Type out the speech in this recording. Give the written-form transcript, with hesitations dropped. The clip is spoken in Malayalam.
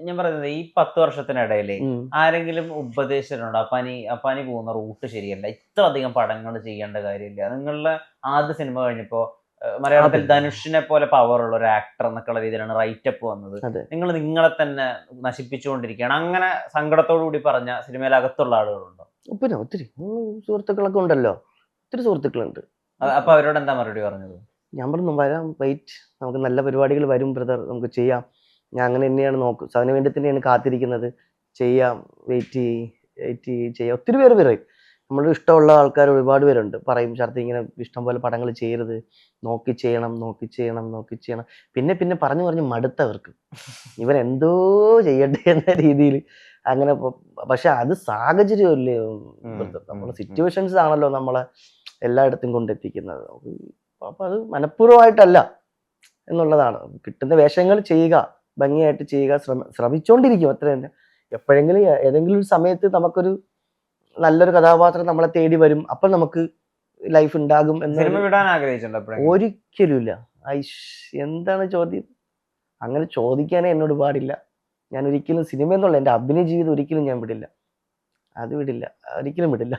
ഞാൻ പറയുന്നത് ഈ 10 വർഷത്തിനിടയില് ഉം. ആരെങ്കിലും ഉപദേശിച്ചിട്ടുണ്ടോ? അപ്പാനി പോകുന്ന റൂട്ട് ശരിയല്ല. ഇത്ര അധികം പടങ്ങൾ ചെയ്യേണ്ട കാര്യമില്ല. നിങ്ങളുടെ ആദ്യ സിനിമ കഴിഞ്ഞപ്പോ മലയാളത്തിൽ അതെ ധനുഷിനെ പോലെ പവറുള്ള ഒരു ആക്ടർ എന്നൊക്കെയുള്ള രീതിയിലാണ് റൈറ്റപ്പ് വന്നത്. അതെ. നിങ്ങൾ നിങ്ങളെ തന്നെ നശിപ്പിച്ചുകൊണ്ടിരിക്കുകയാണ്. അങ്ങനെ സങ്കടത്തോടു കൂടി പറഞ്ഞ സിനിമയിലകത്തുള്ള ആളുകളുണ്ടോ? പിന്നെ ഒത്തിരി സുഹൃത്തുക്കളൊക്കെ ഉണ്ടല്ലോ. ഒത്തിരി സുഹൃത്തുക്കളുണ്ട്. അപ്പൊ അവരോട് എന്താ മറുപടി പറഞ്ഞത്? ഞാൻ പറഞ്ഞു വരാം, വെയിറ്റ്, നമുക്ക് നല്ല പരിപാടികൾ വരും ബ്രദർ, നമുക്ക് ചെയ്യാം. ഞാൻ അങ്ങനെ തന്നെയാണ് അതിനു വേണ്ടി തന്നെയാണ് കാത്തിരിക്കുന്നത്. ചെയ്യാം, വെയിറ്റ് ചെയ്യാം. ഒത്തിരി പേര് പറയും, നമ്മൾ ഇഷ്ടമുള്ള ആൾക്കാർ ഒരുപാട് പേരുണ്ട്, പറയും ശരത്ത് ഇങ്ങനെ ഇഷ്ടം പോലെ പടങ്ങൾ ചെയ്യരുത്, നോക്കി ചെയ്യണം. പിന്നെ പിന്നെ പറഞ്ഞു പറഞ്ഞ് മടുത്തവർക്ക് ഇവൻ എന്തോ ചെയ്യട്ടെ എന്ന രീതിയിൽ അങ്ങനെ. പക്ഷെ അത് സാഹചര്യമല്ലേ നമ്മുടെ സിറ്റുവേഷൻസ് ആണല്ലോ നമ്മളെ എല്ലായിടത്തും കൊണ്ടെത്തിക്കുന്നത്. അപ്പൊ അത് മനഃപൂർവ്വമായിട്ടല്ല എന്നുള്ളതാണ്. കിട്ടുന്ന വേഷങ്ങൾ ചെയ്യുക, ഭംഗിയായിട്ട് ചെയ്യുക, ശ്രമിച്ചുകൊണ്ടിരിക്കും, അത്ര തന്നെ. എപ്പോഴെങ്കിലും ഏതെങ്കിലും ഒരു സമയത്ത് നമുക്കൊരു നല്ലൊരു കഥാപാത്രം നമ്മളെ തേടി വരും, അപ്പൊ നമുക്ക് ലൈഫ് ഉണ്ടാകും സിനിമ വിടാൻ ആഗ്രഹിച്ചിട്ടുണ്ടോ എപ്പോഴെങ്കിലും? ഒരിക്കലുമില്ല. എന്താണ് ചോദ്യം? അങ്ങനെ ചോദിക്കാനേ എന്നോട് പാടില്ല. ഞാൻ ഒരിക്കലും സിനിമ എന്നുള്ള എൻ്റെ അഭിനയ ജീവിതം ഒരിക്കലും ഞാൻ വിടില്ല. അത് വിടില്ല, ഒരിക്കലും വിടില്ല.